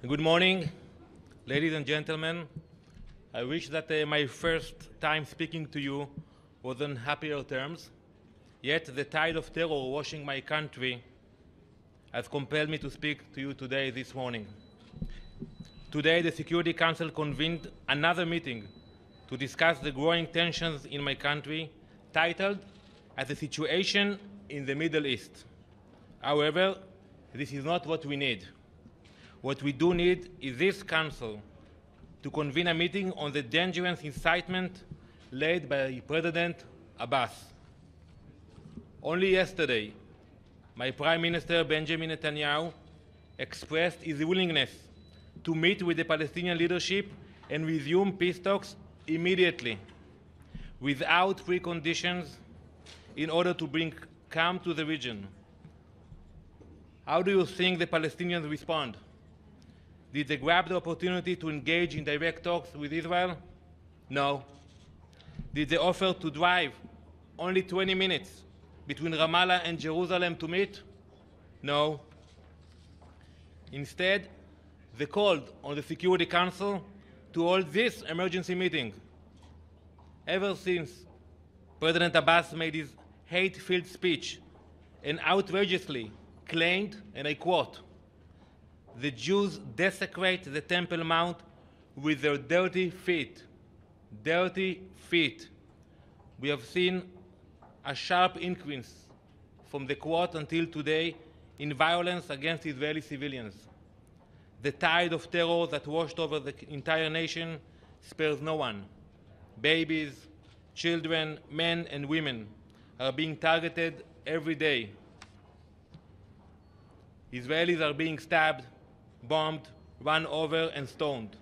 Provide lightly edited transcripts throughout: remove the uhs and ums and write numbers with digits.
Good morning, ladies and gentlemen. I wish that my first time speaking to you was on happier terms, yet the tide of terror washing my country has compelled me to speak to you today, this morning. Today, the Security Council convened another meeting to discuss the growing tensions in my country, titled as the situation in the Middle East. However, this is not what we need. What we do need is this Council to convene a meeting on the dangerous incitement led by President Abbas. Only yesterday, my Prime Minister Benjamin Netanyahu expressed his willingness to meet with the Palestinian leadership and resume peace talks immediately, without preconditions, in order to bring calm to the region. How do you think the Palestinians respond? Did they grab the opportunity to engage in direct talks with Israel? No. Did they offer to drive only 20 minutes between Ramallah and Jerusalem to meet? No. Instead, they called on the Security Council to hold this emergency meeting. Ever since President Abbas made his hate-filled speech and outrageously claimed, and I quote, "The Jews desecrate the Temple Mount with their dirty feet." Dirty feet. We have seen a sharp increase from the quote until today in violence against Israeli civilians. The tide of terror that washed over the entire nation spares no one. Babies, children, men, and women are being targeted every day. Israelis are being stabbed, bombed, run over, and stoned.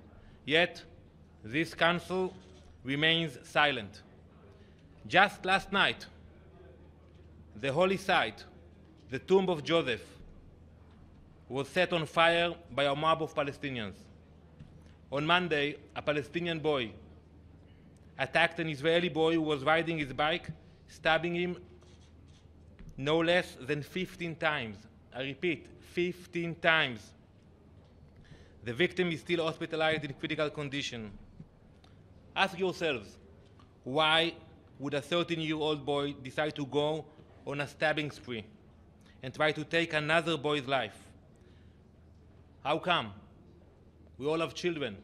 Yet, this Council remains silent. Just last night, the holy site, the tomb of Joseph, was set on fire by a mob of Palestinians. On Monday, a Palestinian boy attacked an Israeli boy who was riding his bike, stabbing him no less than 15 times. I repeat, 15 times. The victim is still hospitalized in critical condition. Ask yourselves, why would a 13-year-old boy decide to go on a stabbing spree and try to take another boy's life? How come? We all have children.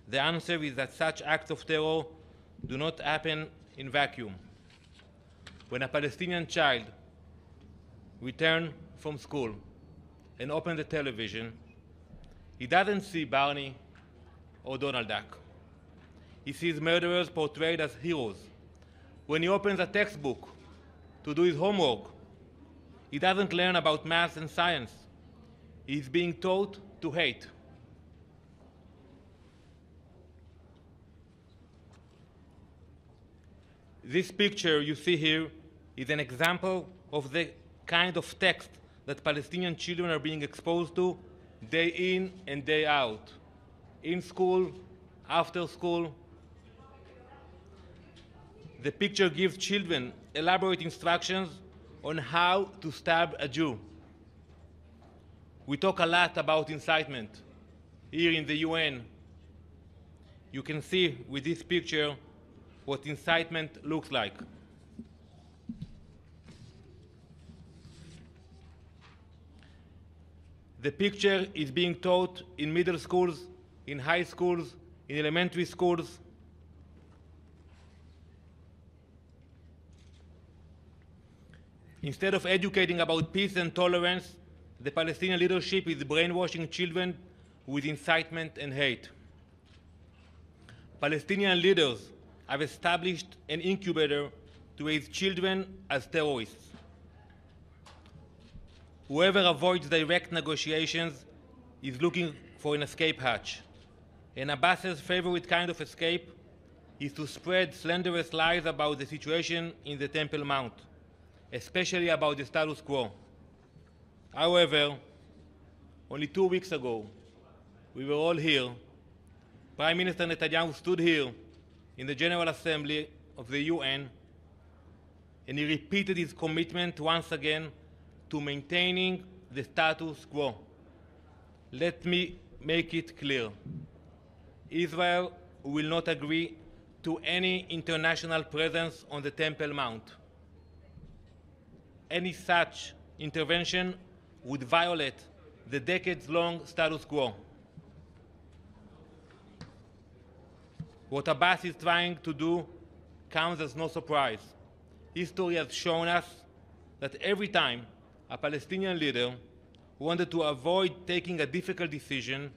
The answer is that such acts of terror do not happen in vacuum. When a Palestinian child returns from school and opens the television, he doesn't see Barney or Donald Duck. He sees murderers portrayed as heroes. When he opens a textbook to do his homework, he doesn't learn about math and science. He's being taught to hate. This picture you see here is an example of the kind of text that Palestinian children are being exposed to day in and day out, in school, after school. The picture gives children elaborate instructions on how to stab a Jew. We talk a lot about incitement here in the UN. You can see with this picture what incitement looks like. The picture is being taught in middle schools, in high schools, in elementary schools. Instead of educating about peace and tolerance, the Palestinian leadership is brainwashing children with incitement and hate. Palestinian leaders have established an incubator to raise children as terrorists. Whoever avoids direct negotiations is looking for an escape hatch. And Abbas's favorite kind of escape is to spread slanderous lies about the situation in the Temple Mount, especially about the status quo. However, only 2 weeks ago, we were all here. Prime Minister Netanyahu stood here in the General Assembly of the UN, and he repeated his commitment once again to maintaining the status quo. Let me make it clear. Israel will not agree to any international presence on the Temple Mount. Any such intervention would violate the decades-long status quo. What Abbas is trying to do comes as no surprise. History has shown us that every time a Palestinian leader wanted to avoid taking a difficult decision,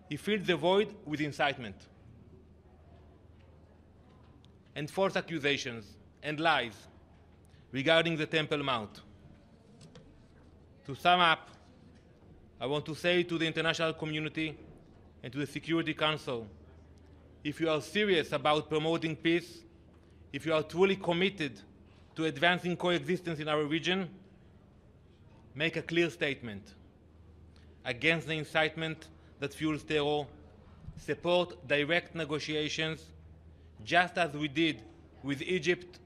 he filled the void with incitement and false accusations and lies regarding the Temple Mount. To sum up, I want to say to the international community and to the Security Council, if you are serious about promoting peace, if you are truly committed to advancing coexistence in our region, make a clear statement against the incitement that fuels terror, support direct negotiations, just as we did with Egypt,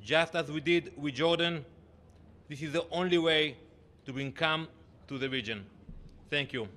just as we did with Jordan. This is the only way to bring calm to the region. Thank you.